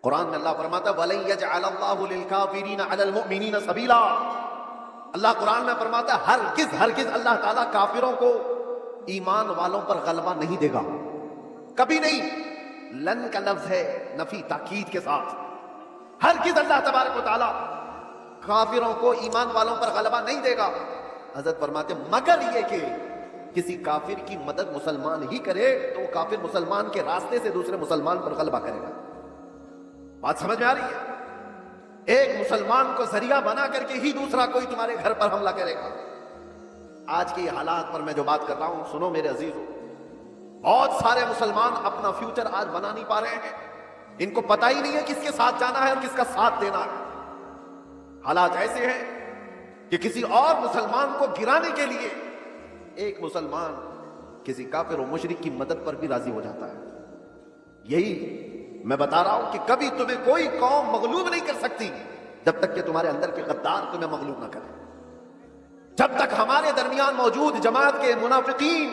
قرآن میں اللہ فرماتا ہے وَلَن يَجْعَلَ اللَّهُ لِلْكَافِرِينَ عَلَى الْمُؤْمِنِينَ سَبِيلًا، اللہ قرآن میں فرماتا ہے ہرگز اللہ تعالیٰ کافروں کو ایمان والوں پر غلبہ نہیں دے گا، کبھی نہیں۔ لن کا لفظ ہے نفی تاکید کے ساتھ، ہرگز اللہ تبارک و تعالیٰ کافروں کو ایمان والوں پر غلبہ نہیں دے گا۔ حضرت فرماتے مگر یہ کہ کسی کافر کی مدد مسلمان ہی کرے تو وہ کافر مسلمان کے راستے سے دوسرے مسلمان پر غلبہ کرے گا۔ بات سمجھ میں آ رہی ہے؟ ایک مسلمان کو ذریعہ بنا کر کے ہی دوسرا کوئی تمہارے گھر پر حملہ کرے گا۔ آج کے حالات پر میں جو بات کر رہا ہوں سنو میرے عزیزو، بہت سارے مسلمان اپنا فیوچر آج بنا نہیں پا رہے ہیں، ان کو پتہ ہی نہیں ہے کس کے ساتھ جانا ہے اور کس کا ساتھ دینا ہے۔ حالات ایسے ہیں کہ کسی اور مسلمان کو گرانے کے لیے ایک مسلمان کسی کافر و مشرک کی مدد پر بھی راضی ہو جاتا ہے۔ یہی میں بتا رہا ہوں کہ کبھی تمہیں کوئی قوم مغلوب نہیں کر سکتی جب تک کہ تمہارے اندر کے غدار تمہیں مغلوب نہ کرے۔ جب تک ہمارے درمیان موجود جماعت کے منافقین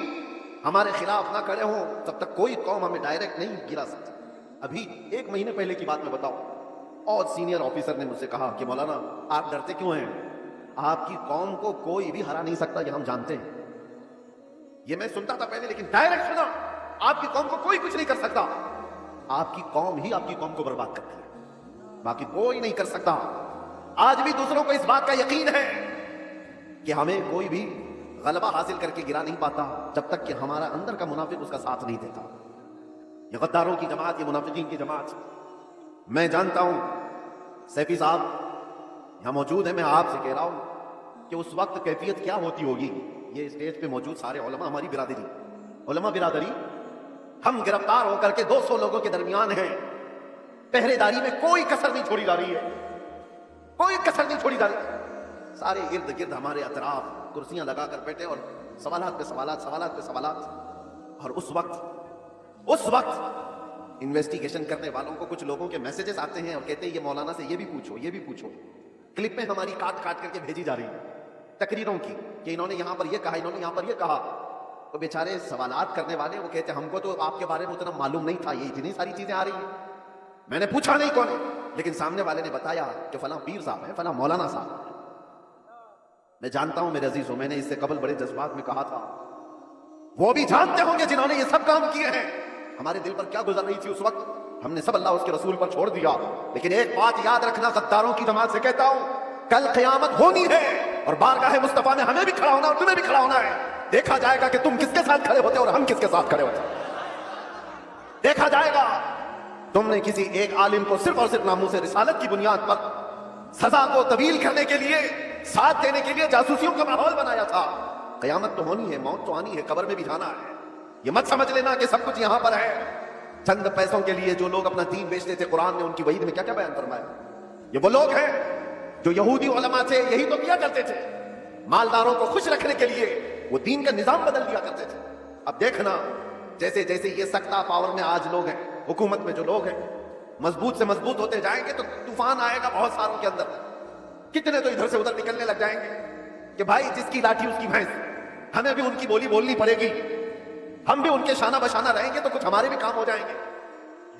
ہمارے خلاف نہ کھڑے ہوں تب تک کوئی قوم ہمیں ڈائریکٹ نہیں گرا سکتی۔ ابھی 1 مہینے پہلے کی بات میں بتاؤں، اور سینئر آفیسر نے مجھ سے کہا کہ مولانا آپ ڈرتے کیوں ہیں؟ آپ کی قوم کو کوئی بھی ہرا نہیں سکتا، یہ ہم جانتے ہیں۔ یہ میں سنتا تھا پہلے، لیکن ڈائریکٹ سنا آپ کی قوم کو کوئی کچھ نہیں کر سکتا، آپ کی قوم ہی آپ کی قوم کو برباد کرتی ہے، باقی کوئی نہیں کر سکتا۔ آج بھی دوسروں کو اس بات کا یقین ہے کہ ہمیں کوئی بھی غلبہ حاصل کر کے گرا نہیں پاتا جب تک کہ ہمارا اندر کا منافق اس کا ساتھ نہیں دیتا۔ یہ غداروں کی جماعت، یہ منافقین کی جماعت، میں جانتا ہوں سیفی صاحب یہاں موجود ہیں، میں آپ سے کہہ رہا ہوں کہ اس وقت کیفیت کیا ہوتی ہوگی۔ یہ اسٹیج پہ موجود سارے علماء، ہماری برادری، علماء برادری، ہم گرفتار ہو کر کے 200 لوگوں کے درمیان ہیں، پہرے داری میں کوئی کسر نہیں چھوڑی جا رہی ہے، کوئی کسر نہیں چھوڑی جا رہی، سارے ارد گرد ہمارے اطراف کرسیاں لگا کر بیٹھے اور سوالات پہ سوالات، سوالات پہ سوالات۔ اور اس وقت انویسٹیگیشن کرنے والوں کو کچھ لوگوں کے میسیجز آتے ہیں اور کہتے ہیں یہ مولانا سے یہ بھی پوچھو، یہ بھی پوچھو۔ کلپیں ہماری کاٹ کر کے بھیجی جا رہی ہیں تقریروں کی کہ انہوں نے یہاں پر یہ کہا، انہوں نے یہاں پر یہ کہا۔ تو بیچارے سوالات کرنے والے وہ کہتے ہیں ہم کو تو آپ کے بارے میں اتنا معلوم نہیں تھا، یہ اتنی ساری چیزیں آ رہی ہیں، میں نے پوچھا نہیں کون ہے، لیکن سامنے والے نے بتایا کہ فلاں پیر صاحب ہے، فلاں مولانا صاحب ہے۔ میں جانتا ہوں میرے عزیزوں، میں نے اس سے قبل بڑے جذبات میں کہا تھا، وہ بھی جانتے ہوں گے جنہوں نے یہ سب کام کیے ہیں ہمارے دل پر کیا گزر رہی تھی اس وقت۔ ہم نے سب اللہ اس کے رسول پر چھوڑ دیا، لیکن ایک بات یاد رکھنا، غداروں کی جماعت سے کہتا ہوں، کل قیامت ہونی ہے اور بارگاہ مصطفیٰ میں ہمیں بھی کھڑا ہونا اور تمہیں بھی کھڑا ہونا ہے۔ دیکھا جائے گا کہ تم کس کے ساتھ کھڑے ہوتے اور ہم کس کے ساتھ کھڑے ہوتے۔ دیکھا جائے گا تم نے کسی ایک عالم کو صرف اور صرف ناموس رسالت کی بنیاد پر سزا کو طویل کرنے کے لیے، ساتھ دینے کے لیے جاسوسیوں کا ماحول بنایا تھا۔ قیامت تو ہونی ہے، موت تو آنی ہے، قبر میں بھی جانا ہے۔ یہ مت سمجھ لینا کہ سب کچھ یہاں پر ہے چند پیسوں کے لیے۔ جو لوگ اپنا دین بیچتے تھے، قرآن نے ان کی وعید میں کیا کیا بیان فرمایا۔ یہ وہ لوگ ہیں جو یہودی علماء تھے، یہی تو کیا کرتے تھے، مالداروں کو خوش رکھنے کے لیے وہ دین کا نظام بدل دیا کرتے تھے۔ اب دیکھنا جیسے جیسے یہ سکتا پاور میں آج لوگ ہیں، حکومت میں جو لوگ ہیں، مضبوط سے مضبوط ہوتے جائیں گے تو طوفان آئے گا بہت ساروں کے اندر، کتنے تو ادھر سے ادھر نکلنے لگ جائیں گے کہ بھائی جس کی لاٹھی اس کی بھینس، ہمیں بھی ان کی بولی بولنی پڑے گی، ہم بھی ان کے شانہ بشانہ رہیں گے تو کچھ ہمارے بھی کام ہو جائیں گے۔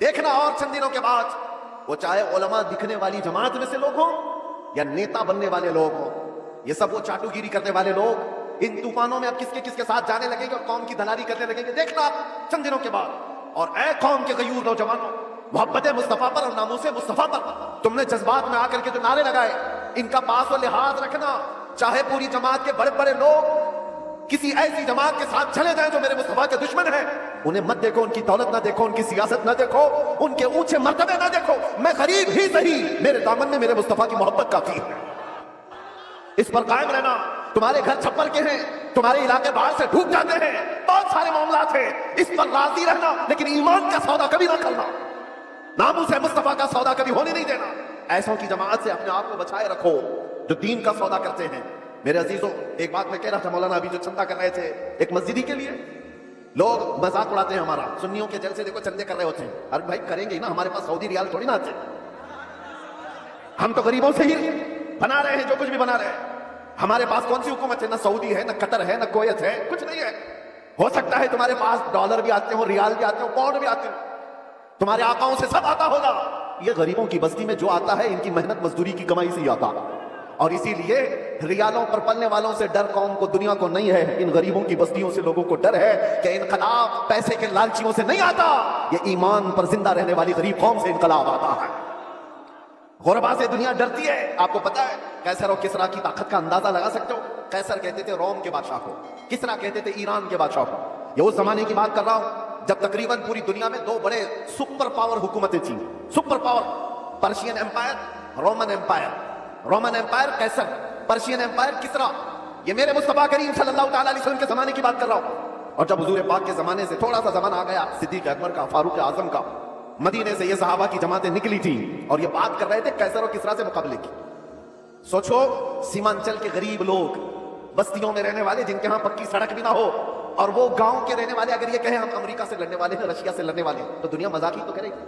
دیکھنا اور چند دنوں کے بعد وہ چاہے علماء دکھنے والی جماعت میں سے لوگ ہوں یا نیتا بننے والے لوگ ہوں، یہ سب وہ چاٹو گیری کرنے والے لوگ ان طوفانوں میں اب کس کے ساتھ جانے لگیں گے اور قوم کی دلالی کرنے لگیں گے۔ دیکھنا آپ چند دنوں کے بعد۔ اور اے قوم کے غیور نوجوانوں، محبت مصطفیٰ پر اور ناموس مصطفیٰ پر تم نے جذبات میں آ کر کے جو نعرے لگائے، ان کا پاس و لحاظ رکھنا۔ چاہے پوری جماعت کے بڑے بڑے لوگ کسی ایسی جماعت کے ساتھ چلے جائیں جو میرے مصطفیٰ کے دشمن ہیں، انہیں مت دیکھو، ان کی دولت نہ دیکھو، ان کی سیاست نہ دیکھو، ان کے اونچے مرتبے نہ دیکھو، میں غریب ہی صحیح، میرے دامن میں میرے مصطفیٰ کی محبت کافی ہے۔ اس پر قائم رہنا۔ تمہارے گھر چھپر کے ہیں، تمہارے علاقے باہر سے ڈوب جاتے ہیں، بہت سارے معاملات ہیں، اس پر راضی رہنا، لیکن ایمان کا سودا کبھی نہ کرنا، ناموس مصطفیٰ کا سودا کبھی ہونے نہیں دینا۔ ایسوں کی جماعت سے اپنے آپ کو بچائے رکھو جو دین کا سودا کرتے ہیں۔ میرے عزیزوں، ایک بات میں کہہ رہا تھا، مولانا ابھی جو چندہ کر رہے تھے ایک مسجدی کے لیے، لوگ مذاق اڑاتے ہیں ہمارا، سنیوں کے جلسے دیکھو چندے کر رہے ہوتے ہیں، ارے بھائی کریں گے نا، ہمارے پاس سعودی ریال تھوڑی نہ آتے، ہم تو غریبوں سے ہی بنا رہے ہیں جو کچھ بھی بنا رہے ہیں۔ ہمارے پاس کون سی حکومت ہے؟ نہ سعودی ہے، نہ قطر ہے، نہ کویت ہے، کچھ نہیں ہے۔ ہو سکتا ہے تمہارے پاس ڈالر بھی آتے ہوں، ریال بھی آتے ہوں، پاؤنڈ بھی آتے ہوں، تمہارے آقاؤں سے سب آتا ہوگا. یہ غریبوں کی بستی میں جو آتا ہے ان کی محنت مزدوری کی کمائی سے ہی آتا. اور اسی لیے ریالوں پر پلنے والوں سے ڈر قوم کو دنیا کو نہیں ہے, ان غریبوں کی بستیوں سے لوگوں کو ڈر ہے کہ انقلاب پیسے کے لالچیوں سے نہیں آتا, یہ ایمان پر زندہ رہنے والی غریب قوم سے انقلاب آتا ہے. غربا سے دنیا ڈرتی ہے. آپ کو پتا ہے قیصر اور کسریٰ کی طاقت کا اندازہ لگا سکتے ہو؟ قیصر کہتے تھے روم کے بادشاہ کو, کسریٰ کہتے تھے ایران کے بادشاہ کو. یہ اس زمانے کی بات کر رہا ہوں جب تقریباً پوری دنیا میں دو بڑے سپر پاور حکومتیں تھیں. Super power, Persian empire, Roman empire. Roman empire قیصر, پرشین امپائر کسریٰ. یہ میرے مصطفیٰ کریم صلی اللہ تعالیٰ علیہ وسلم کے زمانے کی بات کر رہا ہوں. اور جب حضور پاک کے زمانے سے تھوڑا سا زمانہ آ گیا, صدیق اکبر کا, فاروق اعظم کا, مدینے سے یہ صحابہ کی جماعتیں نکلی تھی اور یہ بات کر رہے تھے قیصر اور کسریٰ سے مقابلے کی. سوچو سیمانچل کے غریب لوگ, بستیوں میں رہنے والے جن کے ہاں پکی سڑک بھی نہ ہو, اور وہ گاؤں کے رہنے والے اگر یہ کہیں ہم امریکہ سے لڑنے والے ہیں, رشیا سے لڑنے والے ہیں, تو دنیا مذاق ہی تو کرے گی.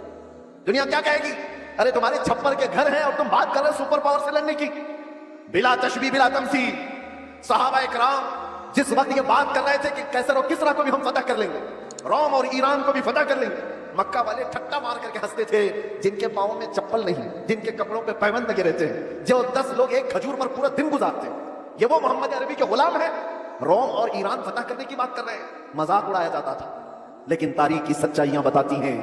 دنیا کیا کہے گی؟ ارے تمہارے چھپر کے گھر ہیں اور تم بات کر رہے سپر پاور سے لڑنے کی. بلا تشبیہ بلا تمثیل صحابہ اکرام جس وقت یہ بات کر رہے تھے کہ قیصر اور کسریٰ کو بھی ہم فتح کر لیں گے, روم اور ایران کو بھی فتح کر لیں گے, مکہ والے ٹھٹا مار کر کے ہنستے تھے. جن کے پاؤں میں چپل نہیں, جن کے کپڑوں پہ پیبند لگے رہتے ہیں, جو 10 لوگ ایک کھجور پر پورا دن گزارتے ہیں, یہ وہ محمد عربی کے غلام ہیں. روم اور ایران فتح کرنے کی بات کر رہے ہیں. مذاق اڑایا جاتا تھا, لیکن تاریخ کی سچائیاں بتاتی ہیں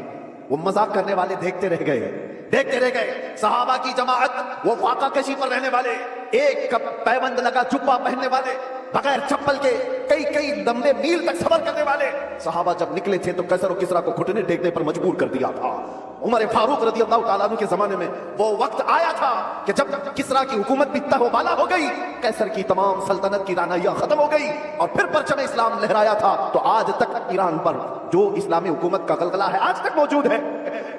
وہ مذاق کرنے والے دیکھتے رہ گئے, دیکھتے رہ گئے. صحابہ کی جماعت, وہ فاقہ کشی پر رہنے والے, ایک پیبند لگا جبہ پہننے والے, بغیر چپل کے کئی لمبے میل تک سفر کرنے والے صحابہ جب نکلے تھے تو قیصر و کسریٰ کو گھٹنے ٹیکنے پر مجبور کر دیا تھا. عمر فاروق رضی اللہ تعالیٰ عنہ کے زمانے میں وہ وقت آیا تھا کہ جب کسریٰ کی حکومت بھی تہ و بالا ہو گئی, قیصر کی تمام سلطنت کی رعنائیاں ختم ہو گئی اور پھر پرچم اسلام لہرایا تھا, تو آج تک ایران پر جو اسلامی حکومت کا غلغلہ ہے آج تک موجود ہے.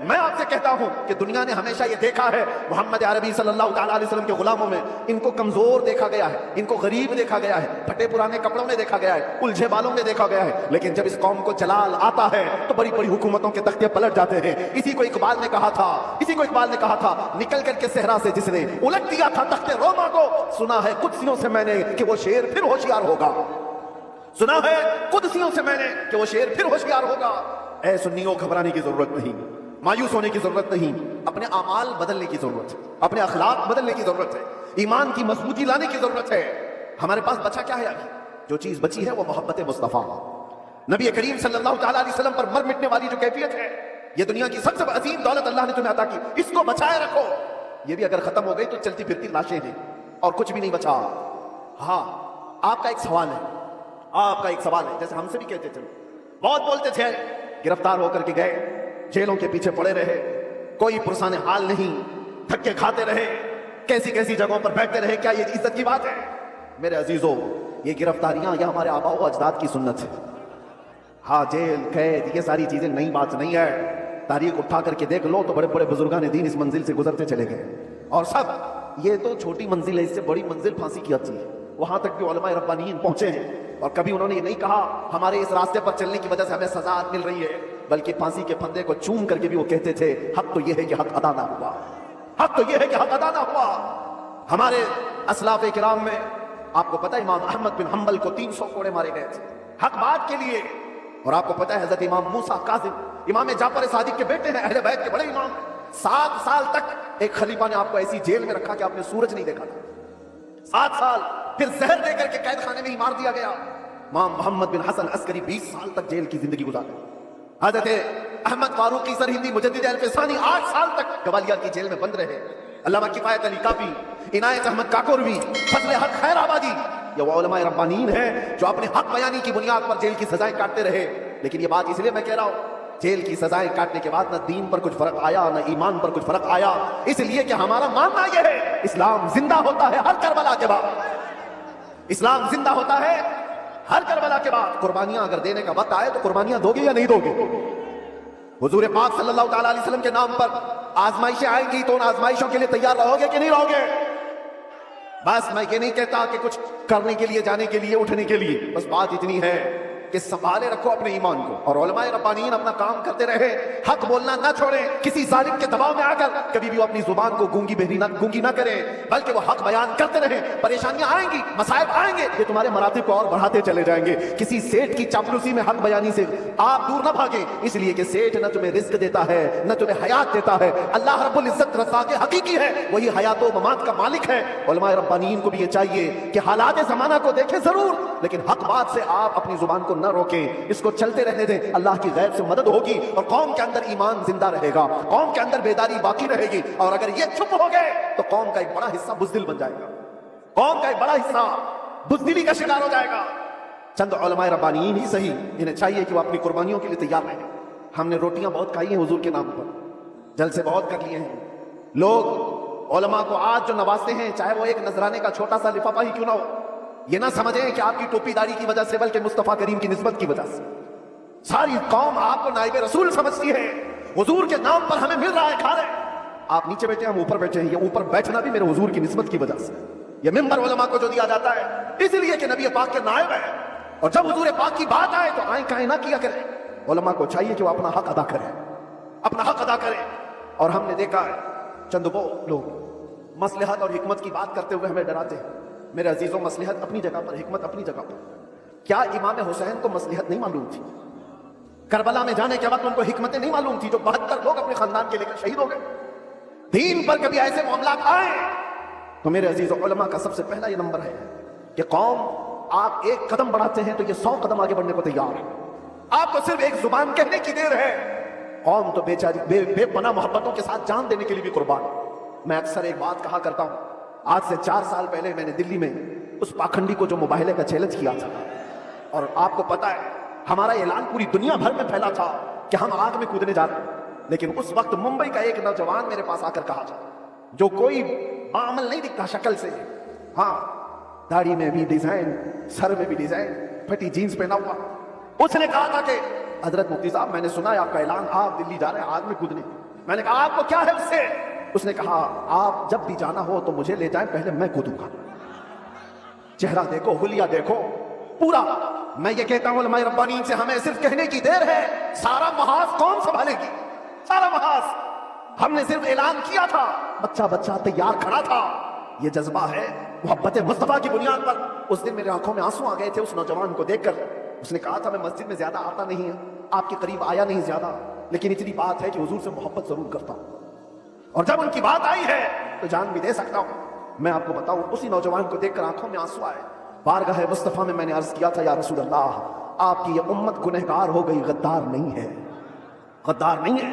میں آپ سے کہتا ہوں کہ دنیا نے ہمیشہ یہ دیکھا ہے محمد عربی صلی اللہ تعالیٰ علیہ وسلم کے غلاموں میں ان کو کمزور دیکھا گیا ہے, ان کو غریب دیکھا گیا ہے, پھٹے پرانے کپڑوں میں دیکھا گیا ہے, الجھے بالوں میں دیکھا گیا ہے. لیکن جب اس قوم کو جلال آتا ہے تو بڑی بڑی حکومتوں کے تختے پلٹ جاتے ہیں. اسی کو اقبال نے کہا تھا, نکل کر کے صحرا سے جس نے الٹ دیا تھا تخت روما کو, سنا ہے قدسیوں سے میں نے کہ وہ شیر پھر ہوشیار ہوگا. سنا ہے قدسیوں سے میں نے کہ وہ شیر پھر ہوشیار ہوگا. اے سنیوں گھبرانے کی ضرورت نہیں, مایوس ہونے کی ضرورت نہیں, اپنے اعمال بدلنے کی ضرورت ہے, اپنے اخلاق بدلنے کی ضرورت ہے, ایمان کی مضبوطی لانے کی ضرورت ہے. ہمارے پاس بچا کیا ہے ابھی؟ جو چیز بچی ہے وہ محبت مصطفیٰ, نبی کریم صلی اللہ تعالیٰ علیہ وسلم پر مر مٹنے والی جو کیفیت ہے, یہ دنیا کی سب سے عظیم دولت اللہ نے تمہیں عطا کی, اس کو بچائے رکھو. یہ بھی اگر ختم ہو گئی تو چلتی پھرتی لاشیں ہیں اور کچھ بھی نہیں بچا. ہاں آپ کا ایک سوال ہے, جیسے ہم سے بھی کہتے تھے, بہت بولتے تھے, گرفتار ہو کر کے گئے, جیلوں کے پیچھے پڑے رہے, کوئی پرسان حال نہیں, دھکے کھاتے رہے, کیسی جگہوں پر بیٹھتے رہے, کیا یہ عزت کی بات ہے؟ میرے عزیزوں, یہ گرفتاریاں یہ ہمارے آباء و اجداد کی سنت ہے. ہاں جیل قید یہ ساری چیزیں نئی بات نہیں ہے. تاریخ اٹھا کر کے دیکھ لو تو بڑے بڑے بزرگان دین اس منزل سے گزرتے چلے گئے, اور سب یہ تو چھوٹی منزل ہے, اس سے بڑی منزل پھانسی کی آتی ہے. وہاں تک بھی علماء ربانیین پہنچے ہیں, اور کبھی انہوں نے یہ نہیں کہا ہمارے اس راستے پر چلنے کی وجہ سے ہمیں سزا مل رہی ہے, بلکہ پھانسی کے پھندے کو چوم کر کے بھی وہ کہتے تھے حق تو یہ ہے کہ حق ادا نہ ہوا, حق تو یہ ہے کہ حق ادا نہ ہوا. ہمارے اسلاف کرام میں آپ کو پتہ ہے امام احمد بن حنبل کو 300 کوڑے مارے گئے تھے حق بات کے لیے. اور آپ کو پتہ ہے حضرت امام موسیٰ کاظم, امام جعفر صادق کے بیٹے ہیں, اہل بیت کے بڑے امام, 7 سال تک ایک خلیفہ نے آپ کو ایسی جیل میں رکھا کہ آپ نے سورج نہیں دیکھا تھا. 7 سال, پھر زہر دے کر کے قید خانے میں ہی مار دیا گیا. امام محمد بن حسن عسکری 20 سال تک جیل کی زندگی گزارے. حضرت احمد فاروقی سرہندی مجدد الفسانی 8 سال تک گوالیار کی جیل میں بند رہے. علامہ کفایت علی کافی, عنایت احمد کاکوروی, فضل حق خیر آبادی, یہ وہ علماء ربانیین ہیں جو اپنے حق بیانی کی بنیاد پر جیل کی سزائیں کاٹتے رہے. لیکن یہ بات اس لیے میں کہہ رہا ہوں, جیل کی سزائیں کاٹنے کے بعد نہ دین پر کچھ فرق آیا نہ ایمان پر کچھ فرق آیا, اس لیے کہ ہمارا ماننا یہ ہے اسلام زندہ ہوتا ہے ہر کربلا کے بعد, اسلام زندہ ہوتا ہے ہر کربلا کے بعد. قربانیاں اگر دینے کا وقت آئے تو قربانیاں دو گے یا نہیں دو گے؟ حضور پاک صلی اللہ تعالیٰ علیہ وسلم کے نام پر آزمائشیں آئیں گی تو ان آزمائشوں کے لیے تیار رہو گے کہ نہیں رہو گے؟ بس میں یہ نہیں کہتا کہ کچھ کرنے کے لیے, جانے کے لیے, اٹھنے کے لیے, بس بات اتنی ہے کہ سنبھالے رکھو اپنے ایمان کو، اور علماء ربانیین اپنا کام کرتے رہے، حق بولنا نہ چھوڑیں، کسی ظالم کے دباؤ میں آ کر کبھی بھی وہ اپنی زبان کو گونگی نہ کریں، بلکہ وہ حق بیان کرتے رہیں۔ پریشانیاں آئیں گی، مصائب آئیں گے، یہ تمہارے مراتب کو اور بڑھاتے چلے جائیں گے۔ کسی سیٹ کی چاپلوسی میں حق بیانی سے آپ دور نہ بھاگیں، اس لیے کہ سیٹ نہ تمہیں رزق دیتا ہے نہ تمہیں حیات دیتا ہے، اللہ رب العزت رزاق حقیقی ہے، وہی حیات و ممات کا مالک ہے۔ علماء ربانیین کو بھی یہ چاہیے کہ حالات زمانہ کو دیکھیں ضرور، لیکن حق بات سے آپ اپنی زبان کو نہ روکیں، اس کو چلتے رہنے دیں، اللہ کی غیب سے مدد ہوگی اور قوم کے اندر ایمان زندہ رہے گا، قوم کے اندر بیداری باقی رہے گی۔ اور اگر یہ چپ ہو گئے تو قوم کا ایک بڑا حصہ بزدل بن جائے گا، قوم کا ایک بڑا حصہ بزدلی کا شکار ہو جائے گا۔ چند علماء ربانیین ہی صحیح، انہیں چاہیے کہ وہ اپنی قربانیوں کے لیے تیار رہیں۔ ہم نے روٹیاں بہت کھائی ہیں حضور کے نام پر، جلسے بہت کر لیے ہیں، لوگ علماء کو آج جو نوازتے ہیں، چاہے وہ ایک نذرانے کا چھوٹا سا لفافہ ہی کیوں نہ ہو، یہ نہ سمجھیں کہ آپ کی ٹوپی داڑھی کی وجہ سے، بلکہ مصطفیٰ کریم کی نسبت کی وجہ سے ساری قوم آپ کو نائب رسول سمجھتی ہے۔ حضور کے نام پر ہمیں مل رہا ہے، کھا رہے ہیں، آپ نیچے بیٹھے ہم اوپر بیٹھے ہیں، یہ اوپر بیٹھنا بھی میرے حضور کی نسبت کی وجہ سے، یہ ممبر علماء کو جو دیا جاتا ہے اس لیے کہ نبی پاک کے نائب ہے، اور جب حضور پاک کی بات آئے تو آئیں کائیں نہ کیا کریں۔ علماء کو چاہیے کہ وہ اپنا حق ادا کریں، اپنا حق ادا کریں۔ اور ہم نے دیکھا ہے چند وہ لوگ مصلحت اور حکمت کی بات کرتے ہوئے ہمیں ڈراتے ہیں۔ میرے عزیزوں، مصلحت اپنی جگہ پر، حکمت اپنی جگہ پر۔ کیا امام حسین کو مصلحت نہیں معلوم تھی؟ کربلا میں جانے کے وقت ان کو حکمتیں نہیں معلوم تھی جو 72 لوگ اپنے خاندان کے لے کر شہید ہو گئے؟ دین پر کبھی ایسے معاملات آئے تو میرے عزیزوں، علماء کا سب سے پہلا یہ نمبر ہے کہ قوم، آپ ایک قدم بڑھاتے ہیں تو یہ 100 قدم آگے بڑھنے کو تیار ہے۔ آپ کو صرف ایک زبان کہنے کی دیر ہے، قوم تو بیچاری بے پناہ محبتوں کے ساتھ جان دینے کے لیے بھی قربان۔ میں اکثر ایک بات کہا کرتا ہوں، آج سے 4 سال پہلے میں نے دلی میں اس پاکھنڈی کو جو مباہلے کا چیلنج کیا تھا، اور آپ کو پتا ہے ہمارا اعلان پوری دنیا بھر میں پھیلا تھا کہ ہم آگ میں کودنے جا رہے ہیں، لیکن اس وقت ممبئی کا ایک نوجوان میرے پاس آ کر کہا تھا، جو کوئی عمل نہیں دکھتا شکل سے، ہاں داڑھی میں بھی ڈیزائن، سر میں بھی ڈیزائن، پھٹی جینز پہنا ہوا، اس نے کہا تھا کہ حضرت مفتی صاحب میں نے سنا ہے آپ کا اعلان، آپ دلی جا رہے ہیں آگ میں کودنے۔ میں نے کہا آپ کو کیا ہے اس سے؟ اس نے کہا آپ جب بھی جانا ہو تو مجھے لے جائیں، پہلے میں کودوں گا۔ چہرہ دیکھو، حلیہ دیکھو پورا۔ میں یہ کہتا ہوں علماء ربانیین سے، ہمیں صرف کہنے کی دیر ہے، سارا محاذ کون سنبھالے گی؟ سارا محاذ ہم نے صرف اعلان کیا تھا، بچہ بچہ تیار کھڑا تھا۔ یہ جذبہ ہے محبت مصطفیٰ کی بنیاد پر۔ اس دن میرے آنکھوں میں آنسو آ گئے تھے اس نوجوان کو دیکھ کر۔ اس نے کہا تھا میں مسجد میں زیادہ آتا نہیں ہوں، آپ کے قریب آیا نہیں زیادہ، لیکن اتنی بات ہے کہ حضور سے محبت ضرور کرتا ہوں، اور جب ان کی بات آئی ہے تو جان بھی دے سکتا ہوں۔ میں آپ کو بتاؤں، اسی نوجوان کو دیکھ کر آنکھوں میں آنسو آئے۔ بارگاہ مصطفیٰ میں نے عرض کیا تھا، یا رسول اللہ آپ کی یہ امت گنہگار ہو گئی، غدار نہیں ہے، غدار نہیں ہے،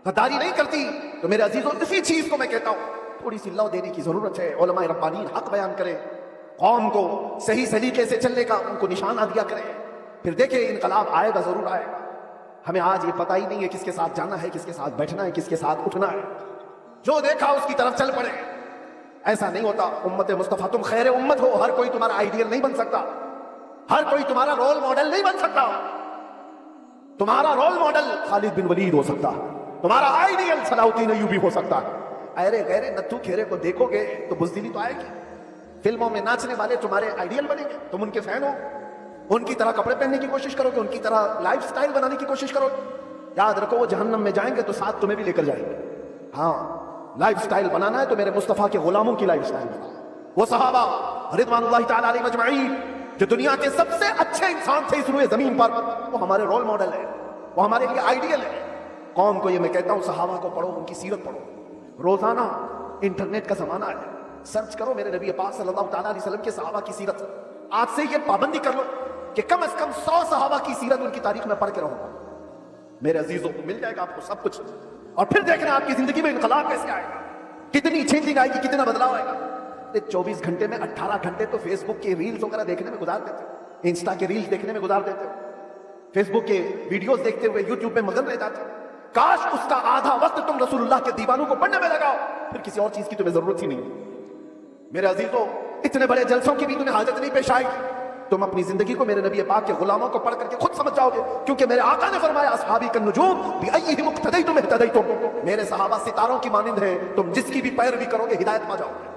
غداری نہیں کرتی۔ تو میرے عزیزوں، اسی چیز کو میں کہتا ہوں، تھوڑی سی لو دینے کی ضرورت ہے۔ علماء ربانیین حق بیان کریں، قوم کو صحیح سلیقے سے چلنے کا ان کو نشانہ دیا کریں، پھر دیکھیں انقلاب آئے گا، ضرور آئے گا۔ ہمیں آج یہ پتہ ہی نہیں ہے کس کے ساتھ جانا ہے، کس کے ساتھ بیٹھنا ہے، کس کے ساتھ اٹھنا ہے، جو دیکھا اس کی طرف چل پڑے۔ ایسا نہیں ہوتا۔ امت مصطفیٰ تم خیر امت ہو، ہر کوئی تمہارا آئیڈیل نہیں بن سکتا، ہر کوئی تمہارا رول ماڈل نہیں بن سکتا۔ تمہارا رول ماڈل خالد بن ولید ہو سکتا، تمہارا آئیڈیل صلاح الدین ایوبی ہو سکتا ہے۔ ایرے غیرے نتھو کھیرے کو دیکھو گے تو بزدلی تو آئے گی۔ فلموں میں ناچنے والے تمہارے آئیڈیل بنیں گے، تم ان کے فین ہو، ان کی طرح کپڑے پہننے کی کوشش کرو گے، ان کی طرح لائف سٹائل بنانے کی کوشش کرو گے۔ یاد رکھو وہ جہنم میں جائیں گے تو ساتھ تمہیں بھی لے کر جائیں گے۔ ہاں، لائف سٹائل بنانا ہے تو میرے مصطفیٰ کے غلاموں کی لائف سٹائل بنانا۔ وہ صحابہ رضوان اللہ تعالیٰ علیہ مجمعین جو دنیا کے سب سے اچھے انسان تھے اس روئے زمین پر، وہ ہمارے رول ماڈل ہے، وہ ہمارے لیے آئیڈیل ہے۔ قوم کو یہ میں کہتا ہوں، صحابہ کو پڑھو، ان کی سیرت پڑھو۔ روزانہ انٹرنیٹ کا زمانہ ہے، سرچ کرو میرے نبی پاک صلی اللہ تعالیٰ علیہ وسلم کے صحابہ کی سیرت۔ آج سے یہ پابندی کر لو کہ کم از کم 100 صحابہ کی سیرت ان کی تاریخ میں پڑھ کے رہو۔ میرے عزیزوں، مل جائے گا آپ کو سب کچھ، اور پھر دیکھنا آپ کی زندگی میں انقلاب کیسے آئے گا، کتنی چینجنگ آئے گی، کتنا بدلاؤ آئے گا۔ 24 گھنٹے میں 18 گھنٹے تو فیس بک کے ریلز وغیرہ دیکھنے میں گزار دیتے ہو، انسٹا کے ریلز دیکھنے میں گزار دیتے ہو، فیس بک کے ویڈیوز دیکھتے ہوئے یوٹیوب میں مگن رہ جاتے ہو۔ کاش اس کا آدھا وقت تم رسول اللہ کے دیوانوں کو پڑھنے میں لگاؤ، پھر کسی اور چیز کی تمہیں ضرورت ہی نہیں۔ میرے عزیزوں، اتنے بڑے جلسوں کی بھی تمہیں حاجت نہیں پیش آئے گی۔ تم اپنی زندگی کو میرے نبی پاک کے غلاموں کو پڑھ کر کے خود سمجھ جاؤ گے، کیونکہ میرے آقا نے فرمایا اصحابی کالنجوم بأیہم اقتدیتم اہتدیتم، میرے صحابہ ستاروں کی مانند ہیں، تم جس کی بھی پیروی کرو گے ہدایت پا جاؤ گے،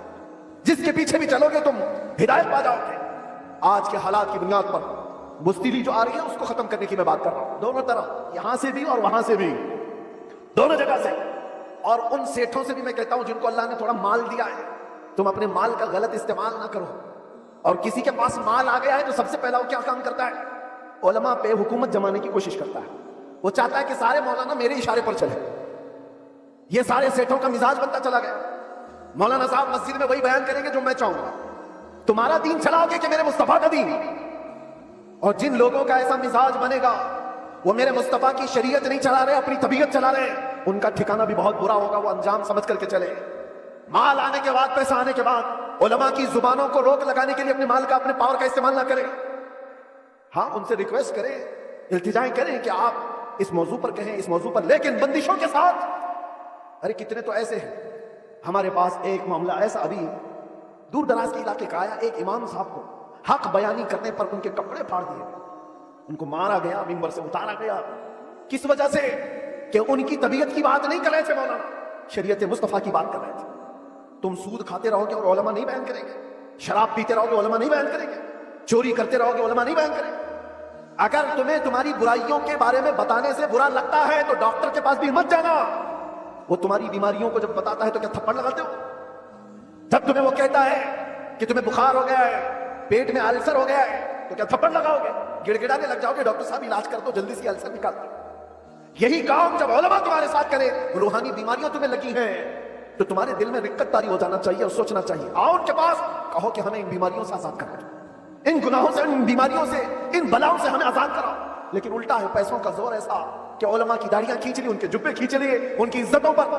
جس کے پیچھے بھی چلو گے تم ہدایت پا جاؤ گے۔ آج کے حالات کی بنیاد پر بستیلی جو آ رہی ہے اس کو ختم کرنے کی میں بات کر رہا ہوں، دونوں طرف، یہاں سے بھی اور وہاں سے بھی، دونوں جگہ سے۔ اور ان سیٹھوں سے بھی میں کہتا ہوں جن کو اللہ نے تھوڑا مال دیا ہے، تم اپنے مال کا غلط استعمال نہ کرو۔ اور کسی کے پاس مال آ گیا ہے تو سب سے پہلا وہ کیا کام کرتا ہے؟ علماء پہ حکومت جمانے کی کوشش کرتا ہے۔ وہ چاہتا ہے کہ سارے مولانا میرے اشارے پر چلے۔ یہ سارے سیٹھوں کا مزاج بنتا چلا گیا۔ مولانا صاحب مسجد میں وہی بیان کریں گے جو میں چاہوں گا، تمہارا دین چلاؤ گے کہ میرے مصطفیٰ کا دین؟ اور جن لوگوں کا ایسا مزاج بنے گا وہ میرے مصطفیٰ کی شریعت نہیں چلا رہے، اپنی طبیعت چلا رہے ہیں، ان کا ٹھکانہ بھی بہت برا ہوگا، وہ انجام سمجھ کر کے چلے۔ مال آنے کے بعد، پیسہ آنے کے بعد علماء کی زبانوں کو روک لگانے کے لیے اپنے مال کا، اپنے پاور کا استعمال نہ کریں۔ ہاں، ان سے ریکویسٹ کریں، التجائیں کریں کہ آپ اس موضوع پر کہیں، اس موضوع پر، لیکن بندشوں کے ساتھ۔ ارے کتنے تو ایسے ہیں، ہمارے پاس ایک معاملہ ایسا ابھی دور دراز کے علاقے کا آیا، ایک امام صاحب کو حق بیانی کرنے پر ان کے کپڑے پھاڑ دیے گئے، ان کو مارا گیا، منبر سے اتارا گیا۔ کس وجہ سے؟ کہ ان کی طبیعت کی بات نہیں کر رہے تھے مولانا، شریعت مصطفیٰ کی بات کر رہے تھے۔ تم سود کھاتے رہو گے اور علماء نہیں بیان کریں گے، شراب پیتے رہو گے علماء نہیں بیان کریں گے، چوری کرتے رہو گے علماء نہیں بیان کریں گے۔ اگر تمہیں تمہاری برائیوں کے بارے میں بتانے سے برا لگتا ہے تو ڈاکٹر کے پاس بھی مت جانا۔ وہ تمہاری بیماریوں کو جب بتاتا ہے تو کیا تھپڑ لگاتے ہو؟ جب تمہیں وہ کہتا ہے کہ تمہیں بخار ہو گیا ہے، پیٹ میں السر ہو گیا ہے، تو کیا تھپڑ لگاؤ گے؟ گڑ گڑانے لگ جاؤ گے ڈاکٹر صاحب علاج کر دو جلدی سے السر نکال دو؟ یہی کام جب علماء تمہارے ساتھ کرے، روحانی بیماریاں تمہیں لگی ہیں تو تمہارے دل میں رقت طاری ہو جانا چاہیے اور سوچنا چاہیے، آؤ ان کے پاس، کہو کہ ہمیں ان بیماریوں سے آزاد کرو، ان گناہوں سے، ان بیماریوں سے، ان بلاؤں سے ہمیں آزاد کراؤ۔ لیکن الٹا ہے، پیسوں کا زور ایسا کہ علماء کی داڑیاں کھینچ لی، ان کے جبے کھینچ لیے، ان کی عزتوں پر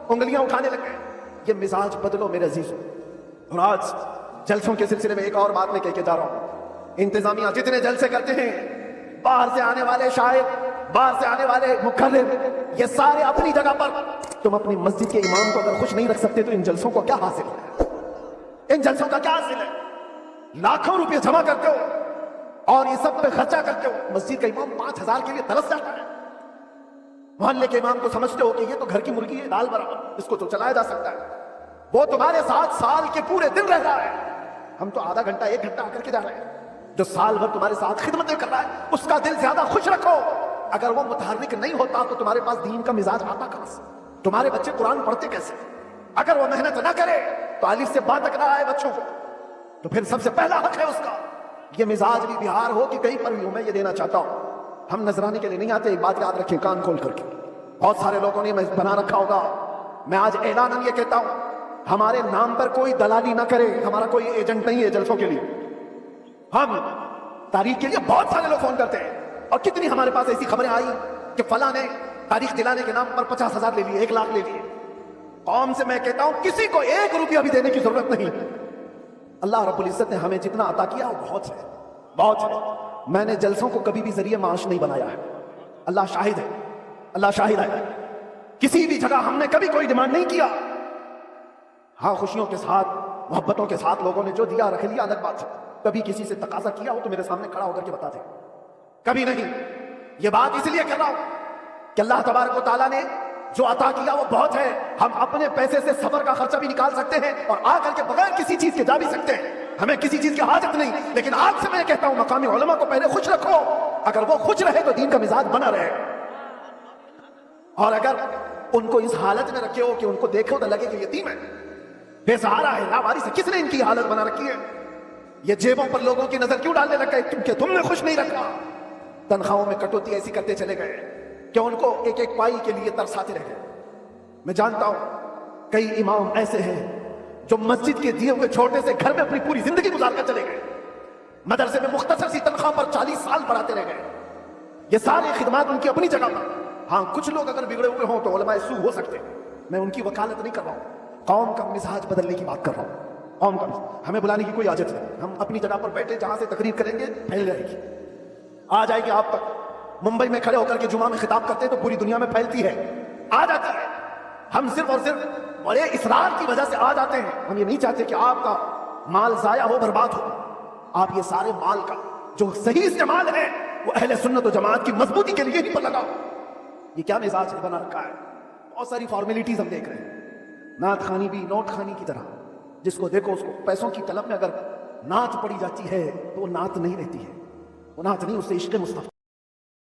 انگلیاں اٹھانے لگے۔ یہ مزاج بدلو میرے عزیزوں۔ اور آج جلسوں کے سلسلے میں ایک اور بات میں کہہ کے جا رہا ہوں، انتظامیہ جتنے جلسے کرتے ہیں، باہر سے آنے والے شاعر، باہر سے آنے والے مکرر، یہ سارے اپنی جگہ پر، تم اپنی مسجد کے امام کو اگر خوش نہیں رکھ سکتے تو ان جلسوں کو کیا حاصل ہے؟ ان جلسوں کا کیا حاصل ہے؟ لاکھوں روپے جمع کرتے ہو اور یہ سب پہ خرچہ کرتے ہو، مسجد کا امام 5000 کے لیے ترس جاتا ہے، محلے کے امام کو سمجھتے ہو کہ یہ تو گھر کی مرغی ہے، دال برابر، اس کو تو چلایا جا سکتا ہے، وہ تمہارے ساتھ سال کے پورے دن رہ رہا ہے، ہم تو آدھا گھنٹہ 1 گھنٹہ آ کر کے جا رہے ہیں، جو سال بھر تمہارے ساتھ خدمتیں کر رہا ہے اس کا دل زیادہ خوش رکھو۔ اگر وہ متحرک نہیں ہوتا تو تمہارے پاس دین کا مزاج آتا کہاں سے؟ تمہارے بچے قرآن پڑھتے کیسے؟ اگر وہ محنت نہ کرے تو الف سے با تک رہا ہے بچوں کو، تو پھر سب سے پہلا حق ہے اس کا یہ مزاج بھی بہار ہو کہ کہیں پر بھی ہو۔ میں یہ دینا چاہتا ہوں، ہم نذرانے کے لیے نہیں آتے، ایک بات یاد رکھیں کان کھول کر کے، بہت سارے لوگوں نے بنا رکھا ہوگا، میں آج اعلاناً یہ کہتا ہوں، ہمارے نام پر کوئی دلالی نہ کرے، ہمارا کوئی ایجنٹ نہیں ہے جلسوں کے لیے۔ ہم تاریخ کے لیے بہت سارے لوگ فون کرتے ہیں، اور کتنی ہمارے پاس ایسی خبریں آئی کہ فلاں نے تاریخ دلانے کے نام پر 50,000 لے لیے، 1 لاکھ لے لیے۔ قوم سے میں کہتا ہوں کسی کو 1 روپیہ بھی دینے کی ضرورت نہیں، اللہ رب العزت نے ہمیں جتنا عطا کیا وہ بہت ہے، بہت ہے۔ میں نے جلسوں کو کبھی بھی ذریعہ معاش نہیں بنایا ہے، اللہ شاہد ہے، اللہ شاہد ہے، کسی بھی جگہ ہم نے کبھی کوئی ڈیمانڈ نہیں کیا۔ ہاں، خوشیوں کے ساتھ، محبتوں کے ساتھ لوگوں نے جو دیا رکھ لیا، الگ بات ہے، کبھی کسی سے تقاضا کیا ہو تو میرے سامنے کھڑا ہو کر کے بتا دے، کبھی نہیں۔ یہ بات اس لیے کر رہا ہوں کہ اللہ تبارک و تعالیٰ نے جو عطا کیا وہ بہت ہے، ہم اپنے پیسے سے سفر کا خرچہ بھی نکال سکتے ہیں اور آ کر کے بغیر کسی چیز کے جا بھی سکتے ہیں، ہمیں کسی چیز کی حاجت نہیں۔ لیکن آج سے میں کہتا ہوں مقامی علماء کو پہلے خوش رکھو، اگر وہ خوش رہے تو دین کا مزاج بنا رہے، اور اگر ان کو اس حالت میں رکھے ہو کہ ان کو دیکھو تو لگے کہ یتیم ہے، بے سہارا ہے، لاوارث ہے، کس نے ان کی حالت بنا رکھی ہے؟ یہ جیبوں پر لوگوں کی نظر کیوں ڈالنے لگ گئے؟ کیونکہ تم نے خوش نہیں رکھا، تنخواہوں میں کٹوتی ایسی کرتے چلے گئے کہ ان کو ایک ایک پائی کے لیے ترساتے رہ گئے۔ میں جانتا ہوں کئی امام ایسے ہیں جو مسجد کے دیے ہوئے چھوٹے سے گھر میں اپنی پوری زندگی گزار کر چلے گئے، مدرسے میں مختصر سی تنخواہ پر 40 سال پڑھاتے رہ گئے، یہ ساری خدمات ان کی اپنی جگہ پر۔ ہاں، کچھ لوگ اگر بگڑے ہوئے ہوں تو علماء سو ہو سکتے ہیں، میں ان کی وکالت نہیں کر رہا ہوں، قوم کا مزاج بدلنے کی بات کر رہا ہوں، قوم کا مزاج۔ ہمیں بلانے کی کوئی حاجت نہیں، ہم اپنی جگہ پر بیٹھے جہاں سے تقریر کریں گے پھیل جائے گی، آ جائے گی آپ تک۔ ممبئی میں کھڑے ہو کر کے جمعہ میں خطاب کرتے تو پوری دنیا میں پھیلتی ہے، آ جاتی ہے۔ ہم صرف اور صرف بڑے اصرار کی وجہ سے آ جاتے ہیں، ہم یہ نہیں چاہتے کہ آپ کا مال ضائع ہو، برباد ہو۔ آپ یہ سارے مال کا جو صحیح استعمال ہے وہ اہل سنت و جماعت کی مضبوطی کے لیے ہی پر لگاؤ۔ یہ کیا مزاج بنا رکھا ہے؟ بہت ساری فارمیلٹیز ہم دیکھ رہے ہیں، نعت خوانی بھی نوٹ خوانی کی طرح، جس کو دیکھو اس کو پیسوں کی طلب میں اگر نعت پڑی جاتی ہے تو وہ نعت نہیں رہتی ہے، مناعت نہیں، اس سے عشق مصطفیٰ